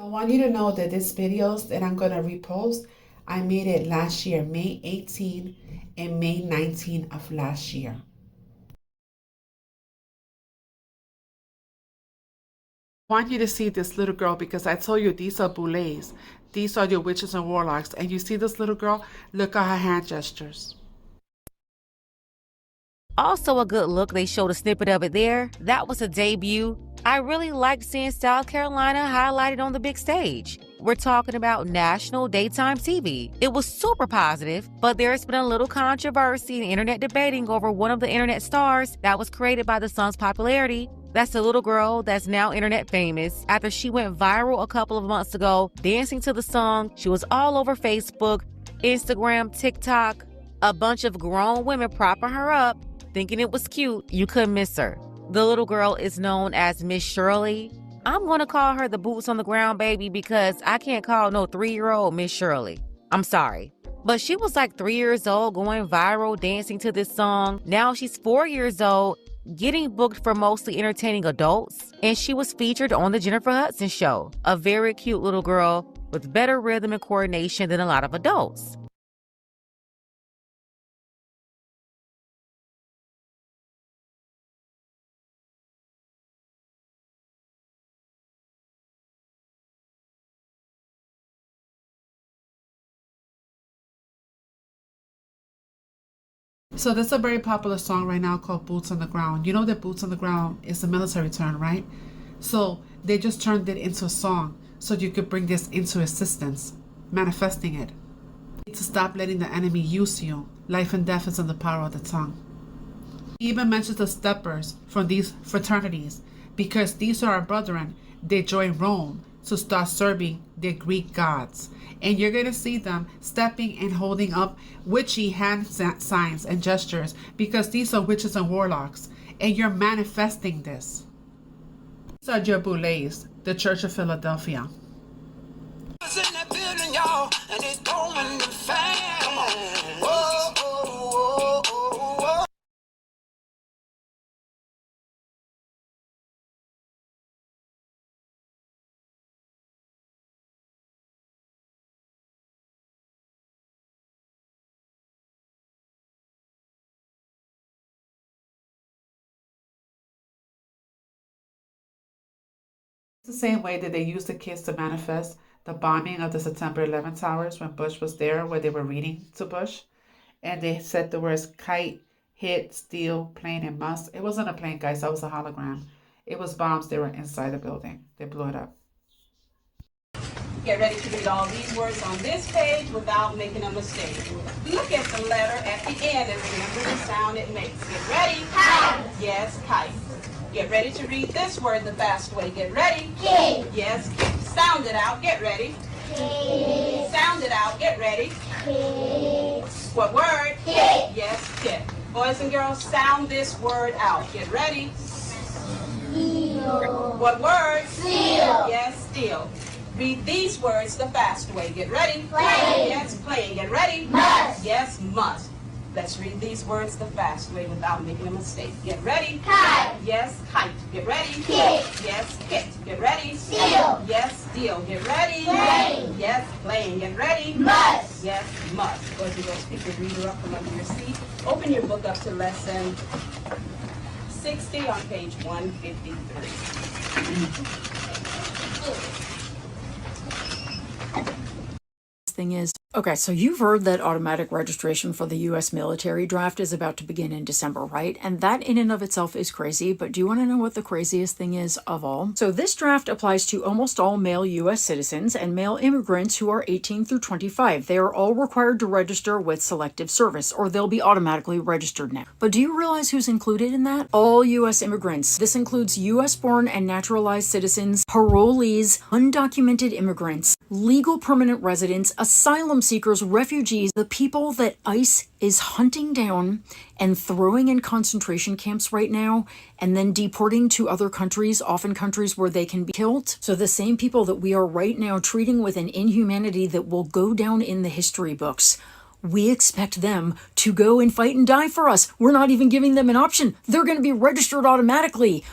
I want you to know that this videos that I'm going to repost, I made it last year, May 18 and May 19 of last year. I want you to see this little girl because I told you these are boulets. These are your witches and warlocks. And you see this little girl? Look at her hand gestures. Also a good look, they showed a snippet of it there. That was a debut. I really liked seeing South Carolina highlighted on the big stage. We're talking about national daytime TV. It was super positive, but there's been a little controversy and internet debating over one of the internet stars that was created by the song's popularity. That's a little girl that's now internet famous after she went viral a couple of months ago dancing to the song. She was all over Facebook, Instagram, TikTok. A bunch of grown women propping her up, thinking it was cute. You couldn't miss her. The little girl is known as Miss Shirley. I'm gonna call her the boots on the ground baby because I can't call no 3-year-old Miss Shirley. I'm sorry. But she was like 3 years old going viral dancing to this song. Now she's 4 years old, getting booked for mostly entertaining adults. And she was featured on the Jennifer Hudson show. A very cute little girl with better rhythm and coordination than a lot of adults. So this is a very popular song right now called Boots on the Ground. You know that Boots on the Ground is a military term, right? So they just turned it into a song so you could bring this into existence, manifesting it. You need to stop letting the enemy use you. Life and death is in the power of the tongue. He even mentions the steppers from these fraternities because these are our brethren. They join Rome to start serving their Greek gods. And you're going to see them stepping and holding up witchy hand signs and gestures because these are witches and warlocks. And you're manifesting this. These are your boulets, the Church of Philadelphia. The same way that they used the kids to manifest the bombing of the September 11 towers when Bush was there, where they were reading to Bush, and they said the words kite, hit, steal, plane, and must. It wasn't a plane, guys. That was a hologram. It was bombs. They were inside the building. They blew it up. Get ready to read all these words on this page without making a mistake. Look at the letter at the end and remember the sound it makes. Get ready. Kite. Yes, kite. Get ready to read this word the fast way. Get ready. Kid. Yes, kid. Sound it out. Get ready. Kid. Sound it out. Get ready. Kid. What word? Kid. Yes, kid. Boys and girls, sound this word out. Get ready. Steal. What word? Steal. Yes, steal. Read these words the fast way. Get ready. Play. Yes, play. Get ready. Must. Yes, must. Let's read these words the fast way without making a mistake. Get ready. Kite. Yes, kite. Get ready. Kit. Yes, kit. Get ready. Steal. Yes, steal. Get ready. Play. Yes, playing. Get ready. Must. Yes, must. Boys and girls, pick your reader up from under your seat. Open your book up to lesson 60 on page 153. Thing is, okay, so you've heard that automatic registration for the U.S. military draft is about to begin in December, right? And that in and of itself is crazy, but do you want to know what the craziest thing is of all? So this draft applies to almost all male U.S. citizens and male immigrants who are 18 through 25. They are all required to register with Selective Service, or they'll be automatically registered now. But do you realize who's included in that? All U.S. immigrants. This includes U.S.-born and naturalized citizens, parolees, undocumented immigrants, legal permanent residents, asylum seekers, refugees, the people that ICE is hunting down and throwing in concentration camps right now and then deporting to other countries, often countries where they can be killed. So the same people that we are right now treating with an inhumanity that will go down in the history books, we expect them to go and fight and die for us. We're not even giving them an option. They're going to be registered automatically.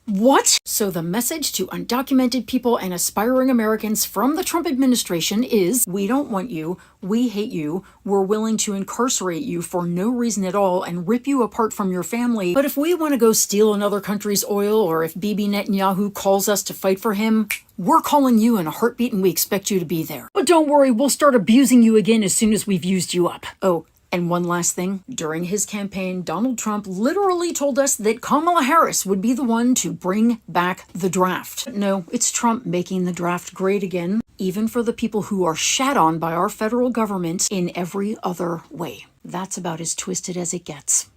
What? So the message to undocumented people and aspiring Americans from the Trump administration is, we don't want you, we hate you, we're willing to incarcerate you for no reason at all and rip you apart from your family. But if we want to go steal another country's oil, or if Bibi Netanyahu calls us to fight for him, we're calling you in a heartbeat and we expect you to be there. But don't worry, we'll start abusing you again as soon as we've used you up. Oh, and one last thing, during his campaign, Donald Trump literally told us that Kamala Harris would be the one to bring back the draft. No, it's Trump making the draft great again, even for the people who are shat on by our federal government in every other way. That's about as twisted as it gets.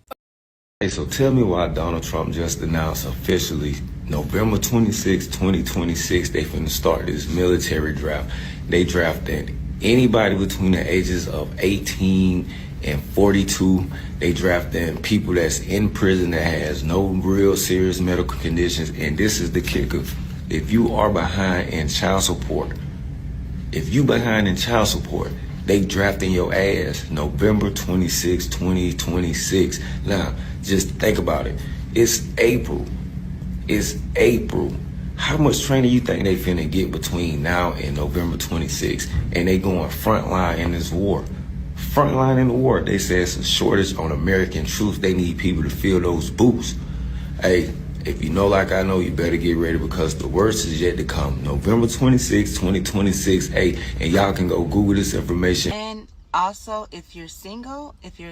Hey, so tell me why Donald Trump just announced officially November 26, 2026, they finna start this military draft. They drafted anybody between the ages of 18 and 42. They drafting people that's in prison that has no real serious medical conditions. And this is the kicker. If you are behind in child support, they drafting your ass November 26, 2026. Now, just think about it. It's April. How much training you think they finna get between now and November 26? And they going frontline in this war. Frontline in the war. They say it's a shortage on American troops. They need people to fill those boots. Hey, if you know like I know, you better get ready because the worst is yet to come. November 26, 2026. Hey, and y'all can go Google this information. And also, if you're a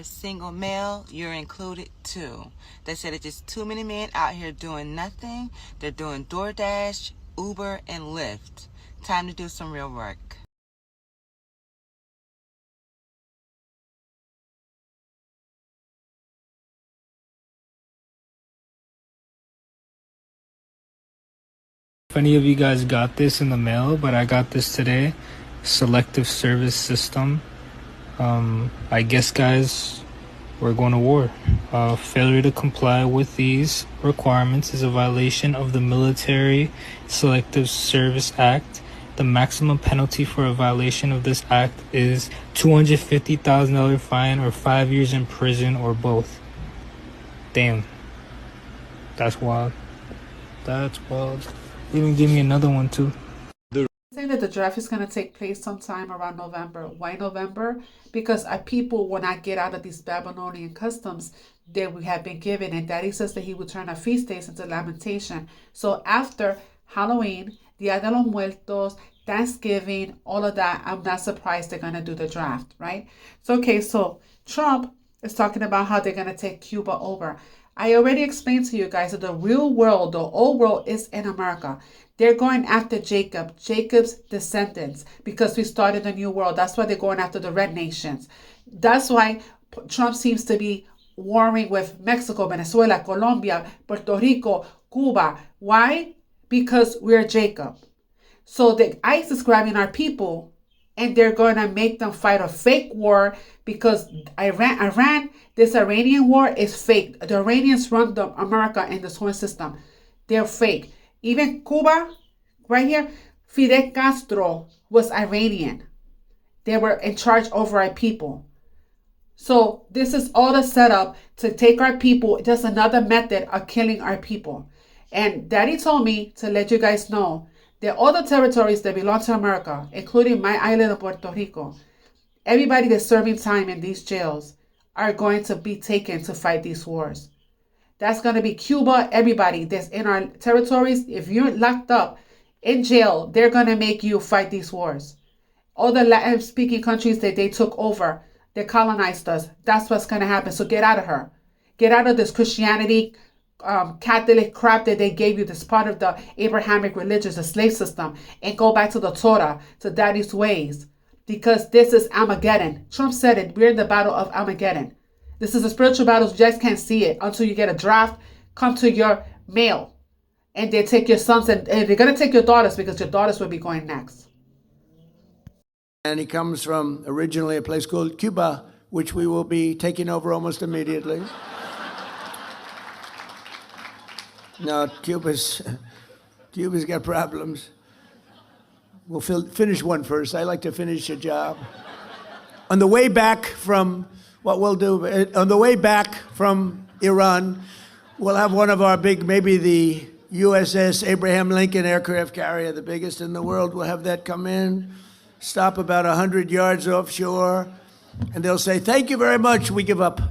single male, you're included too. They said it's just too many men out here doing nothing. They're doing DoorDash, Uber, and Lyft. Time to do some real work. If any of you guys got this in the mail, but I got this today. Selective Service System. I guess, guys, we're going to war. Failure to comply with these requirements is a violation of the Military Selective Service Act. The maximum penalty for a violation of this act is $250,000 fine or 5 years in prison or both. Damn. That's wild. That's wild. Even give me another one too. Saying that the draft is going to take place sometime around November. Why November? Because our people will not get out of these Babylonian customs that we have been given. And Daddy says that he will turn our feast days into lamentation. So after Halloween, Dia de los Muertos, Thanksgiving, all of that, I'm not surprised they're going to do the draft, right? So Trump is talking about how they're going to take Cuba over. I already explained to you guys that the real world, the old world, is in America. They're going after Jacob's descendants, because we started a new world. That's why they're going after the red nations. That's why Trump seems to be warring with Mexico, Venezuela, Colombia, Puerto Rico, Cuba. Why? Because we're Jacob. So the ICE is grabbing our people, and they're going to make them fight a fake war, because Iran, this Iranian war is fake. The Iranians run America in this whole system. They're fake. Even Cuba, right here, Fidel Castro was Iranian. They were in charge over our people. So this is all the setup to take our people. Just another method of killing our people. And Daddy told me to let you guys know that all the territories that belong to America, including my island of Puerto Rico, everybody that's serving time in these jails are going to be taken to fight these wars. That's going to be Cuba, everybody that's in our territories. If you're locked up in jail, they're going to make you fight these wars. All the Latin-speaking countries that they took over, they colonized us. That's what's going to happen. So get out of her. Get out of this Christianity, Catholic crap that they gave you, this part of the Abrahamic religion, the slave system, and go back to the Torah, to Daddy's ways. Because this is Armageddon. Trump said it. We're in the battle of Armageddon. This is a spiritual battle. You just can't see it until you get a draft. Come to your mail. And they take your sons, and they're going to take your daughters, because your daughters will be going next. And he comes from originally a place called Cuba, which we will be taking over almost immediately. No, Cuba's got problems. We'll finish one first. I like to finish a job. On the way back from on the way back from Iran, we'll have one of our big, maybe the USS Abraham Lincoln aircraft carrier, the biggest in the world. We'll have that come in, stop about 100 yards offshore, and they'll say, "Thank you very much, we give up."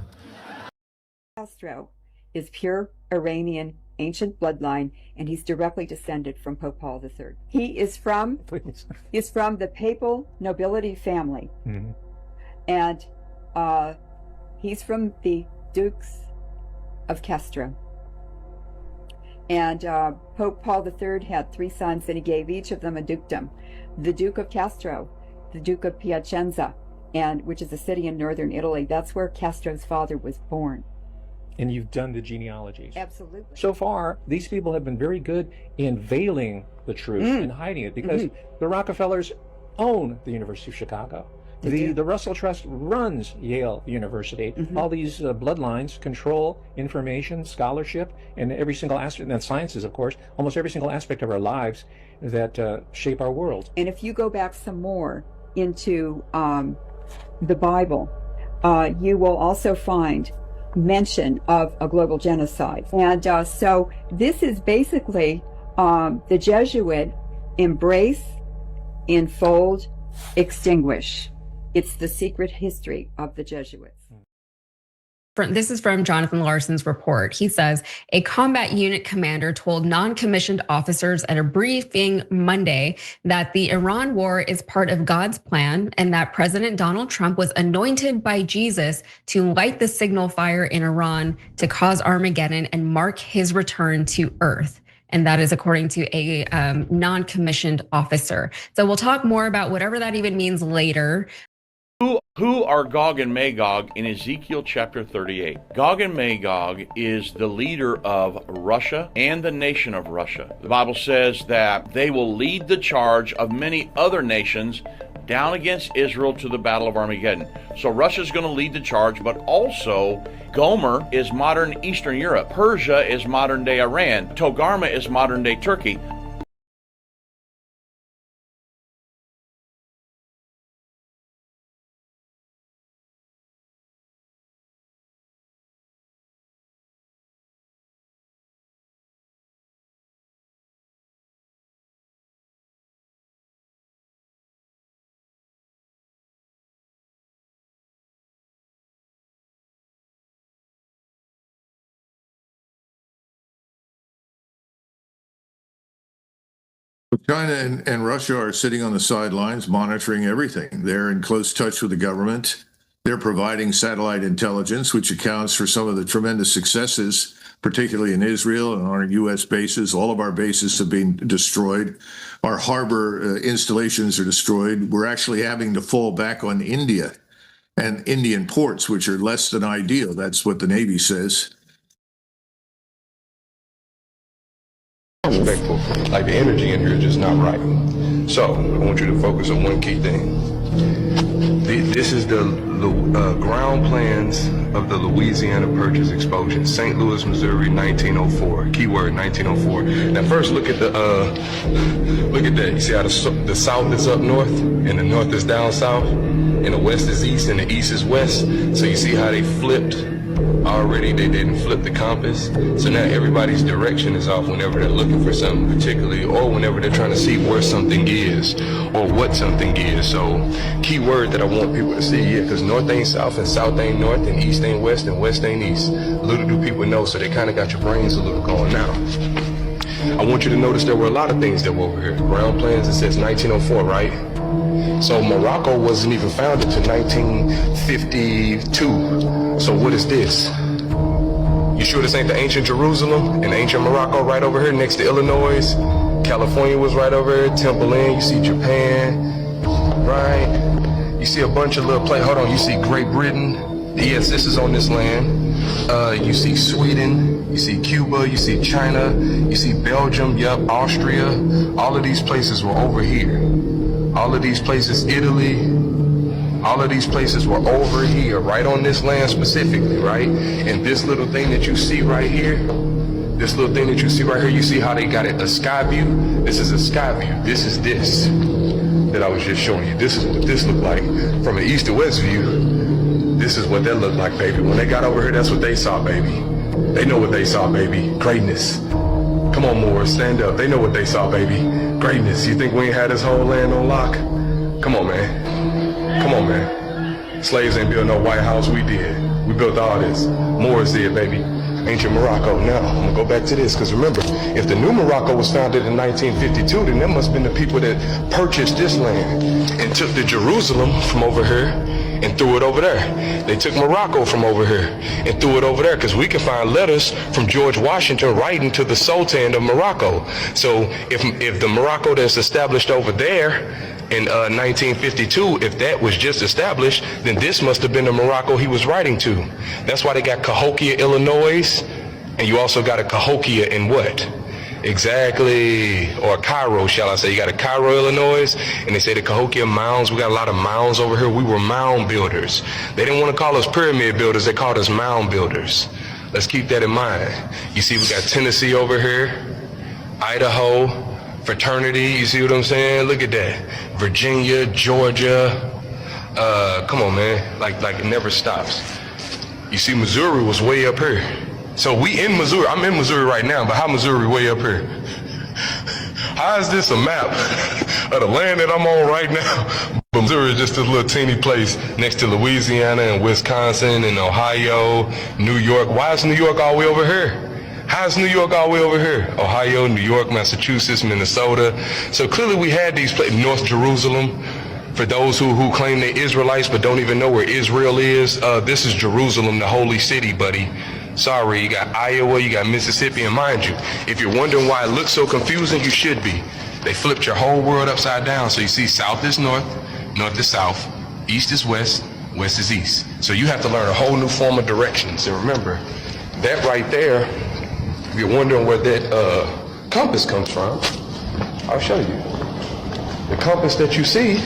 Castro is pure Iranian ancient bloodline, and he's directly descended from Pope Paul III. He is from the papal nobility family, and he's from the Dukes of Castro. And Pope Paul III had 3 sons, and he gave each of them a dukedom. The Duke of Castro, the Duke of Piacenza, which is a city in northern Italy. That's where Castro's father was born. And you've done the genealogies. Absolutely. So far, these people have been very good in veiling the truth and hiding it, because the Rockefellers own the University of Chicago. The Russell Trust runs Yale University. All these bloodlines control information, scholarship, and every single aspect, and sciences, of course, almost every single aspect of our lives that shape our world. And if you go back some more into the Bible, you will also find mention of a global genocide. And so this is basically the Jesuit embrace, enfold, extinguish. It's the secret history of the Jesuits. This is from Jonathan Larson's report. He says, a combat unit commander told non-commissioned officers at a briefing Monday that the Iran war is part of God's plan and that President Donald Trump was anointed by Jesus to light the signal fire in Iran to cause Armageddon and mark his return to Earth. And that is according to a non-commissioned officer. So we'll talk more about whatever that even means later. Who are Gog and Magog in Ezekiel chapter 38? Gog and Magog is the leader of Russia and the nation of Russia. The Bible says that they will lead the charge of many other nations down against Israel to the battle of Armageddon. So Russia's going to lead the charge, but also Gomer is modern Eastern Europe. Persia is modern day Iran. Togarmah is modern day Turkey. China and Russia are sitting on the sidelines monitoring everything. They're in close touch with the government. They're providing satellite intelligence, which accounts for some of the tremendous successes, particularly in Israel and our U.S. bases. All of our bases have been destroyed. Our harbor installations are destroyed. We're actually having to fall back on India and Indian ports, which are less than ideal. That's what the Navy says. Respectful, like the energy in here is just not right. So I want you to focus on one key thing. This is the ground plans of the Louisiana Purchase Explosion, St. Louis, Missouri, 1904. Keyword 1904. Now first look at that. You see how the south is up north and the north is down south, and the west is east and the east is west. So you see how they flipped. Already they didn't flip the compass, so now everybody's direction is off whenever they're looking for something particularly, or whenever they're trying to see where something is or what something is. So key word that I want people to see, because north ain't south and south ain't north and east ain't west and west ain't east. Little do people know, so they kind of got your brains a little going now. I want you to notice there were a lot of things that were over here. Ground plans, it says 1904, right? So Morocco wasn't even founded until 1952. So what is this? You sure this ain't the ancient Jerusalem and ancient Morocco right over here next to Illinois? California was right over here, Temple Inn, you see Japan, right? You see a bunch of little hold on, you see Great Britain. Yes, this is on this land. You see Sweden, you see Cuba, you see China, you see Belgium, yup, Austria. All of these places were over here. All of these places, Italy, all of these places were over here, right on this land specifically, right? And this little thing that you see right here, you see how they got it, a sky view? This is a sky view. This is this that I was just showing you. This is what this looked like from an east to west view. This is what that looked like, baby. When they got over here, that's what they saw, baby. They know what they saw, baby. Greatness. Come on, Moors, stand up. They know what they saw, baby. Greatness. You think we ain't had this whole land on lock? Come on, man. Come on, man. Slaves ain't built no White House. We did. We built all this. Moors did, baby. Ancient Morocco. Now, I'm gonna go back to this, because remember, if the new Morocco was founded in 1952, then that must have been the people that purchased this land and took the Jerusalem from over here and threw it over there. They took Morocco from over here and threw it over there, because we can find letters from George Washington writing to the Sultan of Morocco. So if the Morocco that's established over there in 1952, if that was just established, then this must have been the Morocco he was writing to. That's why they got Cahokia, Illinois, and you also got a Cahokia in what? Exactly, or Cairo, shall I say. You got a Cairo, Illinois, and they say the Cahokia mounds. We got a lot of mounds over here. We were mound builders. They didn't want to call us pyramid builders. They called us mound builders. Let's keep that in mind. You see, we got Tennessee over here, Idaho, fraternity. You see what I'm saying? Look at that. Virginia, Georgia. Come on, man. Like it never stops. You see, Missouri was way up here. So we in Missouri. I'm in Missouri right now, but how Missouri way up here? How is this a map of the land that I'm on right now? But Missouri is just this little teeny place next to Louisiana and Wisconsin and Ohio, New York. Why is New York all the way over here? How is New York all the way over here? Ohio, New York, Massachusetts, Minnesota. So clearly we had these places. North Jerusalem. For those who claim they're Israelites but don't even know where Israel is, this is Jerusalem, the holy city, buddy. Sorry, you got Iowa, you got Mississippi, and mind you, if you're wondering why it looks so confusing, you should be. They flipped your whole world upside down. So you see south is north, north is south, east is west, west is east. So you have to learn a whole new form of directions. And remember, that right there, if you're wondering where that compass comes from, I'll show you. The compass that you see,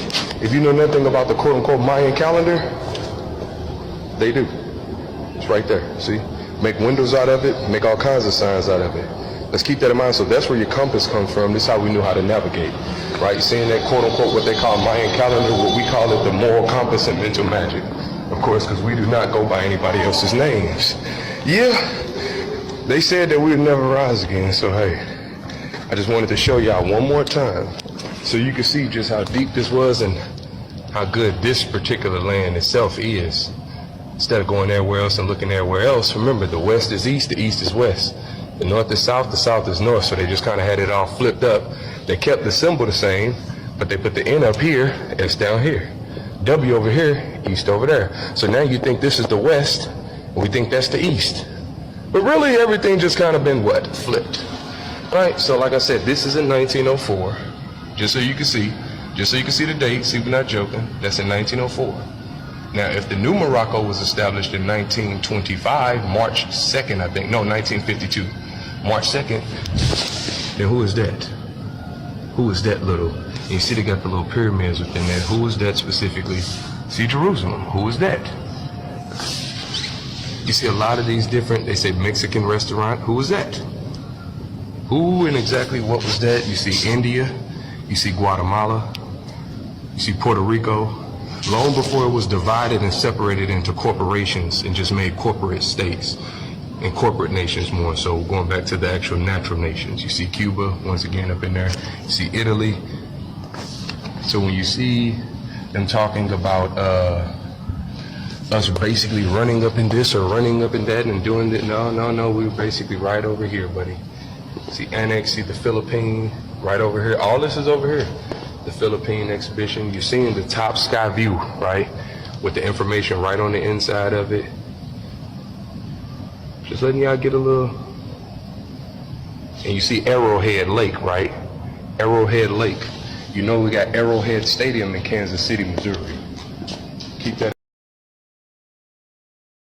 if you know nothing about the quote-unquote Mayan calendar, they do. It's right there, see? Make windows out of it, make all kinds of signs out of it. Let's keep that in mind. So that's where your compass comes from. This is how we knew how to navigate, right? Seeing that quote-unquote what they call Mayan calendar, what we call it the moral compass and mental magic. Of course, because we do not go by anybody else's names. Yeah, they said that we would never rise again, so hey, I just wanted to show y'all one more time so you can see just how deep this was and how good this particular land itself is. Instead of going everywhere else and looking everywhere else, remember the west is east, the east is west. The north is south, the south is north. So they just kind of had it all flipped up. They kept the symbol the same, but they put the N up here, S down here. W over here, east over there. So now you think this is the west, and we think that's the east. But really everything just kind of been what? Flipped. Right, so like I said, this is in 1904. Just so you can see the date, see we're not joking. That's in 1904. Now, if the new Morocco was established in 1925, March 2nd, I think, no, 1952, March 2nd, then who is that? Who is that little? And you see they got the little pyramids within there. Who is that specifically? See Jerusalem, who is that? You see a lot of these different, they say Mexican restaurant, who is that? Who and exactly what was that? You see India, you see Guatemala, you see Puerto Rico. Long before it was divided and separated into corporations and just made corporate states and corporate nations more. So going back to the actual natural nations, you see Cuba once again up in there. You see Italy. So when you see them talking about us basically running up in this or running up in that and doing that, no, we were basically right over here, buddy. See Annex, see the Philippine, right over here. All this is over here. The Philippine exhibition, you're seeing the top sky view, right? With the information right on the inside of it. Just letting y'all get a little. And you see Arrowhead Lake, right? Arrowhead Lake. You know we got Arrowhead Stadium in Kansas City, Missouri. Keep that.